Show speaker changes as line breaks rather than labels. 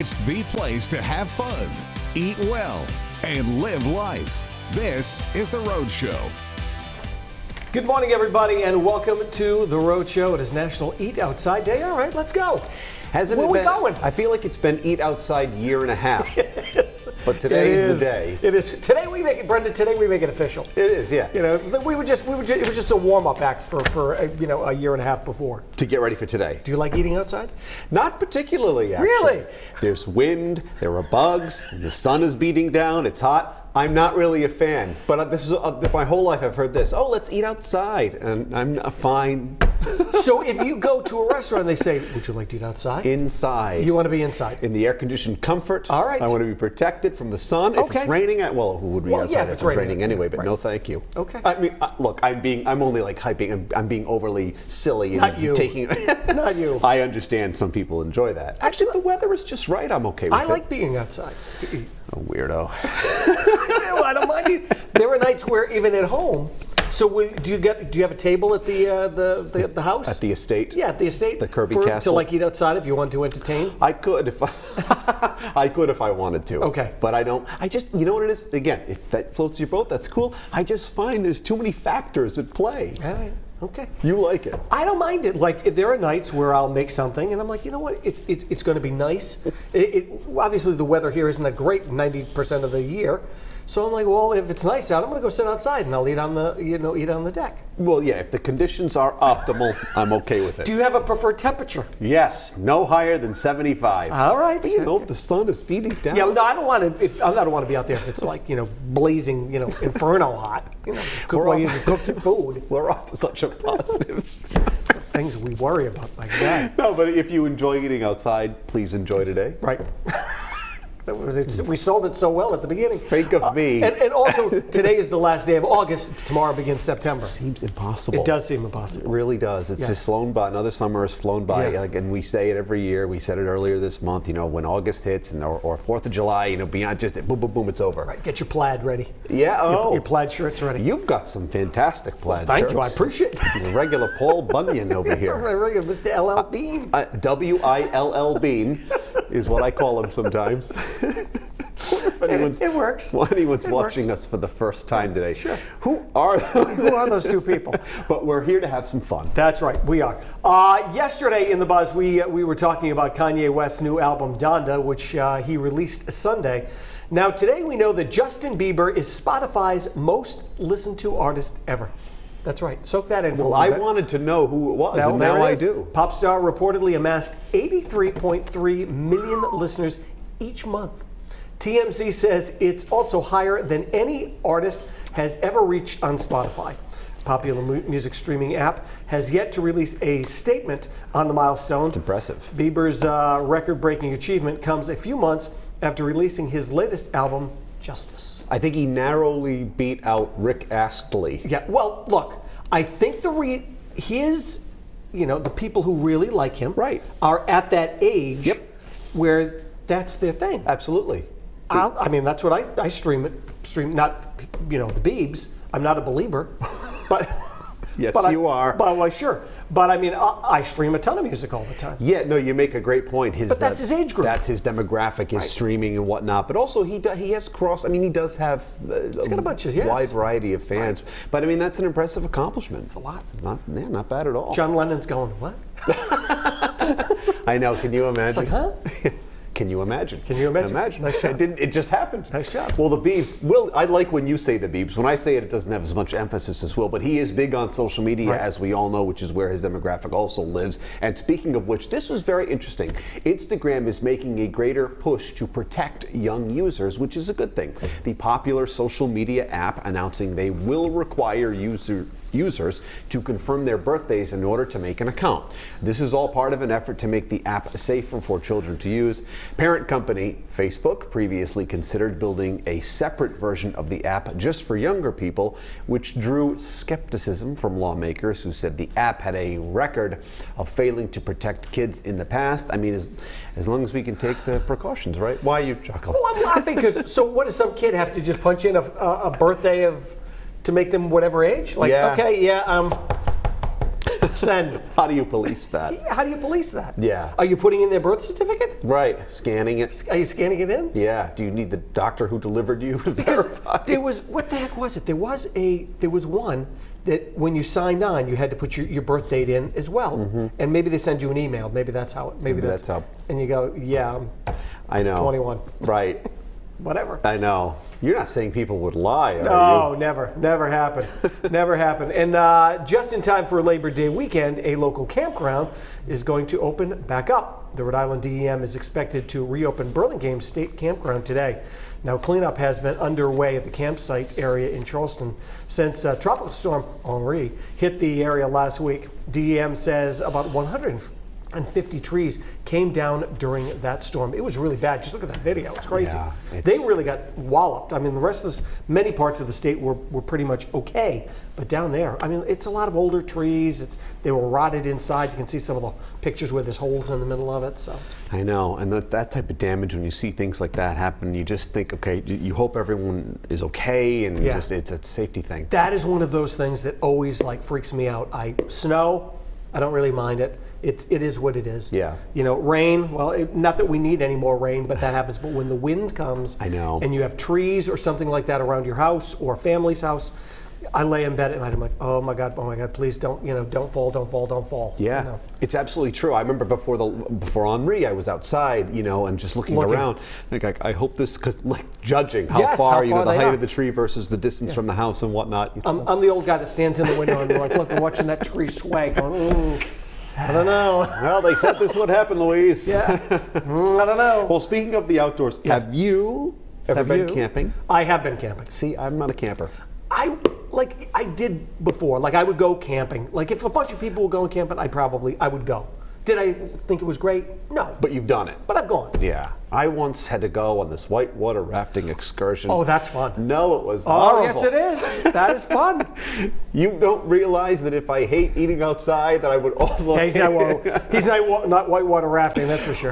It's the place to have fun, eat well, and live life. This is The Rhode Show.
Good morning, everybody, and welcome to The Rhode Show. It is National Eat Outside Day. All right, let's go.
Hasn't
Where
it
we
been,
going?
I feel like it's been Eat Outside year and a half.
Yes.
But today is the day.
It is. Today we make it, Brenda. Today we make it official.
It is, yeah.
You know, it was just a warm-up act for a year and a half before.
To get ready for today.
Do you like eating outside?
Not particularly, actually.
Really?
There's wind, there are bugs, and the sun is beating down, it's hot. I'm not really a fan, but this is my whole life I've heard this. Oh, let's eat outside, and I'm not fine.
So if you go to a restaurant and they say, would you like to eat outside?
Inside.
You want to be inside.
In the air-conditioned comfort.
All right.
I want to be protected from the sun.
Okay.
If it's raining, who would be outside
if
if it's raining anyway? But no, thank you.
Okay.
I mean, look, I'm only like hyping. I'm being overly silly and
Not you.
taking.
Not you.
I understand some people enjoy that. Actually, the weather is just right. I'm okay with it.
I like being outside to eat.
A weirdo.
I don't mind you. There are nights where even at home. So do you have a table at the house?
At the estate?
Yeah, at the estate.
The Kirby
to
Castle?
like eat outside if you want to entertain?
I could if I could if I wanted to.
Okay.
But I don't. I just, you know what it is? Again, if that floats your boat, that's cool. I just find there's too many factors at play.
All right. Okay.
You like it?
I don't mind it. Like there are nights where I'll make something and I'm like, you know what? It's going to be nice. Obviously the weather here isn't that great 90% of the year. So I'm like, well, if it's nice out, I'm going to go sit outside and I'll eat on the deck.
Well, yeah, if the conditions are optimal, I'm okay with it.
Do you have a preferred temperature?
Yes, no higher than 75.
All right.
But, you know, if the sun is beating down.
Yeah, no, I don't want to. I don't want to be out there if it's like blazing, inferno hot. Cook while you cook your food.
We're off to such a positive.
Things we worry about like that.
No, but if you enjoy eating outside, please enjoy today.
Right. We sold it so well at the beginning.
Think of me.
And also, today is the last day of August. Tomorrow begins September.
Seems impossible.
It does seem impossible.
It really does. It's just flown by. Another summer has flown by.
Yeah.
And we say it every year. We said it earlier this month. When August hits or 4th of July, beyond just boom, boom, boom, it's over.
Right. Get your plaid ready.
Yeah.
Your plaid shirts ready.
You've got some fantastic plaid shirts.
Thank you. I appreciate that.
The regular Paul Bunyan over here.
Regular Mr. LL Bean.
WILL Bean is what I call him sometimes.
It works.
Well, anyone's
It
watching
works.
us for the first time today.
Sure.
Who are
those two people?
But we're here to have some fun.
That's right, we are. Yesterday in the buzz, we were talking about Kanye West's new album Donda, which he released Sunday. Now today we know that Justin Bieber is Spotify's most listened to artist ever. That's right. Soak that in for a
Well,
little
I
bit.
wanted to know who it was, and
there
now
it
I
is.
do.
Pop star reportedly amassed 83.3 million listeners each month. TMZ says it's also higher than any artist has ever reached on Spotify. Popular music streaming app has yet to release a statement on the milestone.
It's impressive.
Bieber's record-breaking achievement comes a few months after releasing his latest album, Justice.
I think he narrowly beat out Rick Astley.
Yeah, well, look, I think the people who really like him are at that age where that's their thing.
Absolutely.
I mean, that's what I stream, not, the Biebs. I'm not a believer, but...
Yes,
but
you are.
Well, sure. But I mean, I stream a ton of music all the time.
Yeah, no, you make a great point.
But that's his age group.
That's his demographic, his streaming and whatnot. But also, he has he does have
He's got a bunch of,
wide variety of fans. Right. But I mean, that's an impressive accomplishment.
It's a lot.
Not bad at all.
John Lennon's going, what?
I know. Can you imagine?
It's like, huh?
Can you imagine?
Can you imagine? Nice job.
It just happened.
Nice job.
Well, the Biebs, I like when you say the Biebs. When I say it, it doesn't have as much emphasis as Will, but he is big on social media, as we all know, which is where his demographic also lives. And speaking of which, this was very interesting. Instagram is making a greater push to protect young users, which is a good thing. The popular social media app announcing they will require users to confirm their birthdays in order to make an account. This is all part of an effort to make the app safer for children to use. Parent company Facebook previously considered building a separate version of the app just for younger people, which drew skepticism from lawmakers who said the app had a record of failing to protect kids in the past. I mean, as long as we can take the precautions, right? Why you chuckle?
Well, I'm laughing because, so what does some kid have to just punch in a birthday to make them whatever age? Like,
Yeah.
okay, yeah, Send.
How do you police that?
How do you police that?
Yeah.
Are you putting in their birth certificate?
Right, scanning it.
Are you scanning it in?
Yeah. Do you need the doctor who delivered you to
Because
verify?
there was, what the heck was it? There was one that when you signed on, you had to put your birth date in as well, and maybe they send you an email. Maybe that's how. Maybe that's
how.
And you go, yeah,
I know.
21.
Right.
Whatever.
I know. You're not saying people would lie, are
No,
you?
never happened. Never happened. And just in time for Labor Day weekend, a local campground is going to open back up. The Rhode Island DEM is expected to reopen Burlingame State Campground today. Now, cleanup has been underway at the campsite area in Charleston since Tropical Storm Henri hit the area last week. DEM says about 150 trees came down during that storm. It was really bad. Just look at that video. It's crazy.
Yeah,
they really got walloped. I mean, the rest of this, many parts of the state were pretty much okay. But down there, I mean, it's a lot of older trees. They were rotted inside. You can see some of the pictures where there's holes in the middle of it. So
I know. And that type of damage, when you see things like that happen, you just think, okay, you hope everyone is okay, and just it's a safety thing.
That is one of those things that always freaks me out. Snow, I don't really mind it. It is what it is.
Yeah.
You know, rain, well, not that we need any more rain, but that happens. But when the wind comes,
I know,
and you have trees or something like that around your house or family's house, I lay in bed at night. I'm like, oh my God, please don't fall.
Yeah,
you know?
It's absolutely true. I remember before Henri, I was outside, and just looking around. Like, I hope this, because judging how far, the height of the tree versus the distance from the house and whatnot.
I'm the old guy that stands in the window and like, look, we're watching that tree sway, going, ooh. I don't know.
Well, they said this would happen, Louise.
Yeah. I don't know.
Well, speaking of the outdoors, have you ever been camping?
I have been camping.
See, I'm not a camper.
I did before. I would go camping. If a bunch of people were going camping, I would go. Did I think it was great? No.
But you've done it.
But I've gone.
Yeah. I once had to go on this whitewater rafting excursion.
Oh, that's fun.
No, it was horrible.
Oh, yes it is. That is fun.
You don't realize that if I hate eating outside, that I would also
he's not whitewater rafting, that's for sure.